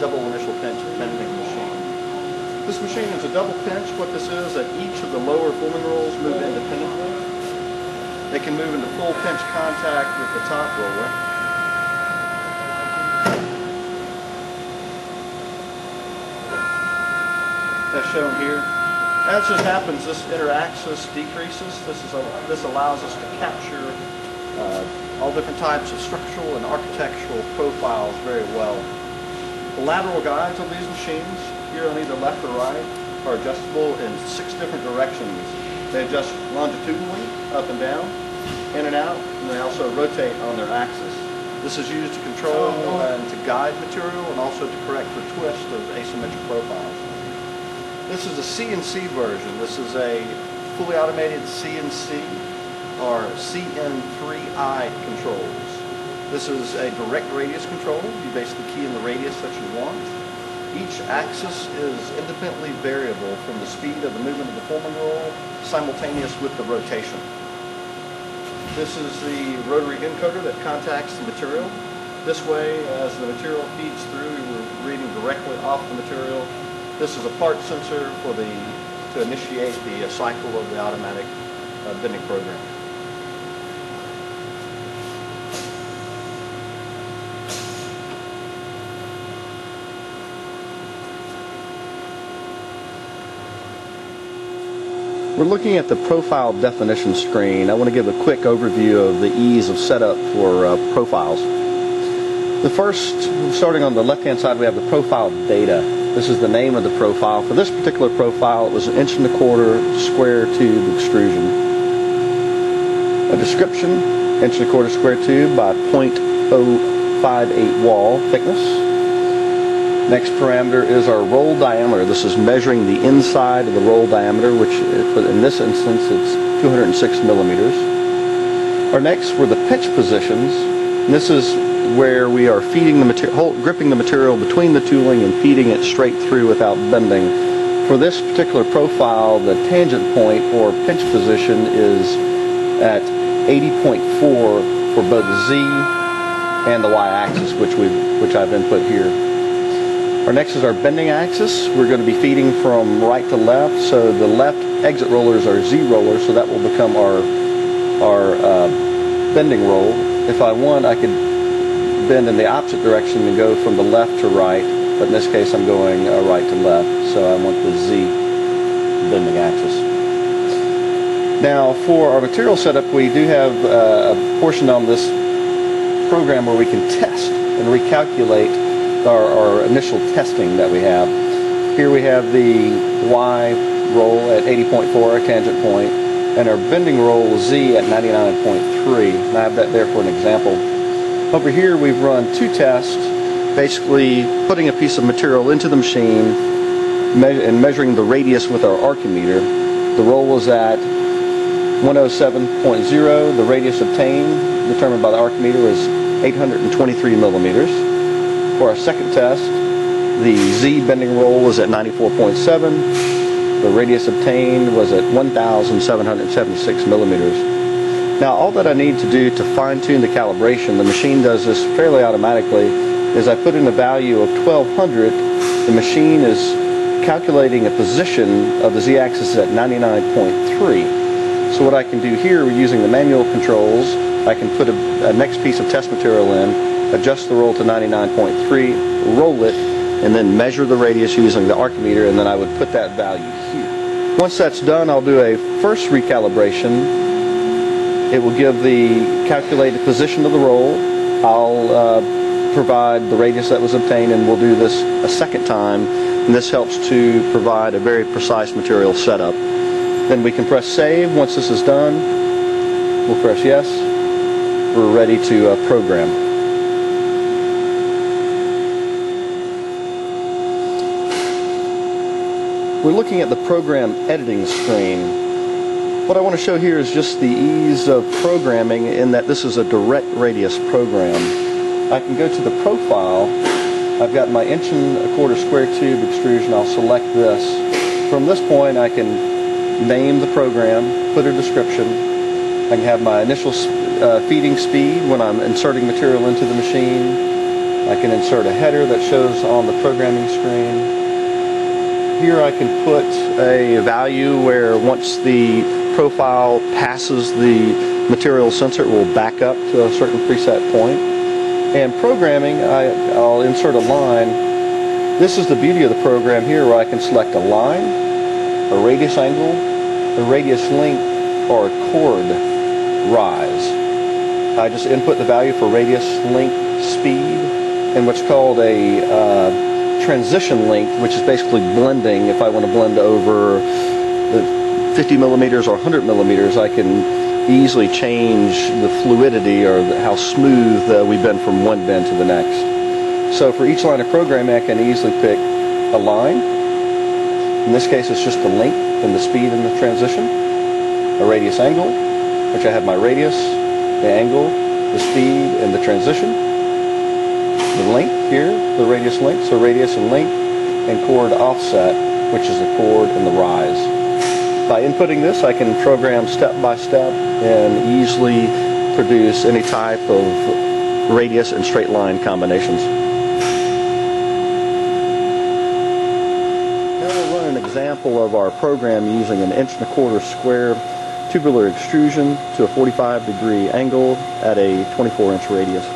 double initial pinch bending machine. This machine is a double pinch. What this is that each of the lower forming rolls move independently. They can move into full pinch contact with the top roller. As shown here. As this happens, this inter-axis decreases. This allows us to capture all different types of structural and architectural profiles very well. The lateral guides on these machines, here on either left or right, are adjustable in 6 different directions. They adjust longitudinally, up and down, in and out, and they also rotate on their axis. This is used to control and to guide material and also to correct for twist of asymmetric profiles. This is a CNC version. This is a fully automated CNC or CN3I controls. This is a direct radius control. You basically key in the radius that you want. Each axis is independently variable from the speed of the movement of the forming roll simultaneous with the rotation. This is the rotary encoder that contacts the material. This way, as the material feeds through, we're reading directly off the material. This is a part sensor for to initiate the cycle of the automatic bending program. We're looking at the profile definition screen. I want to give a quick overview of the ease of setup for profiles. The first, starting on the left-hand side, we have the profile data. This is the name of the profile. For this particular profile, it was an 1¼ inch square tube extrusion. A description, 1¼ inch square tube by 0.058 wall thickness. Next parameter is our roll diameter. This is measuring the inside of the roll diameter, which in this instance it's 206 millimeters. Our next were the pinch positions. And this is where we are feeding the material, gripping the material between the tooling and feeding it straight through without bending. For this particular profile, the tangent point or pinch position is at 80.4 for both the Z and the Y-axis, which I've input here. Our next is our bending axis. We're going to be feeding from right to left, so the left exit roller is our Z roller, so that will become our bending roll. If I want, I could bend in the opposite direction and go from the left to right, but in this case I'm going right to left, so I want the Z bending axis. Now for our material setup, we do have a portion on this program where we can test and recalculate our initial testing that we have. Here we have the Y roll at 80.4, a tangent point, and our bending roll Z at 99.3. And I have that there for an example. Over here we've run 2 tests, basically putting a piece of material into the machine and measuring the radius with our archimeter. The roll was at 107.0. The radius obtained, determined by the archimeter, was 823 millimeters. For our second test, the Z bending roll was at 94.7. The radius obtained was at 1,776 millimeters. Now all that I need to do to fine-tune the calibration, the machine does this fairly automatically, is I put in a value of 1200. The machine is calculating a position of the Z-axis at 99.3. So what I can do here, using the manual controls, I can put a next piece of test material in, adjust the roll to 99.3, roll it, and then measure the radius using the archimeter, and then I would put that value here. Once that's done, I'll do a first recalibration. It will give the calculated position of the roll. I'll provide the radius that was obtained, and we'll do this a second time, and this helps to provide a very precise material setup. Then we can press save. Once this is done, we'll press yes. We're ready to program. We're looking at the program editing screen. What I want to show here is just the ease of programming in that this is a direct radius program. I can go to the profile. I've got my 1¼ inch square tube extrusion. I'll select this. From this point I can name the program, put a description. I can have my initial feeding speed when I'm inserting material into the machine. I can insert a header that shows on the programming screen. Here I can put a value where once the profile passes the material sensor, it will back up to a certain preset point. And programming, I'll insert a line. This is the beauty of the program here, where I can select a line, a radius angle, a radius length, or a chord rise. I just input the value for radius, length, speed, and what's called a transition length, which is basically blending. If I want to blend over the 50 millimeters or 100 millimeters, I can easily change the fluidity or how smooth we bend from one bend to the next. So for each line of programming, I can easily pick a line. In this case, it's just the length and the speed and the transition. A radius angle, which I have my radius, the angle, the speed, and the transition. The length here, the radius length, so radius and length, and chord offset, which is the chord and the rise. By inputting this, I can program step by step and easily produce any type of radius and straight line combinations. Now we'll run an example of our program using an 1¼ square tubular extrusion to a 45-degree angle at a 24-inch radius.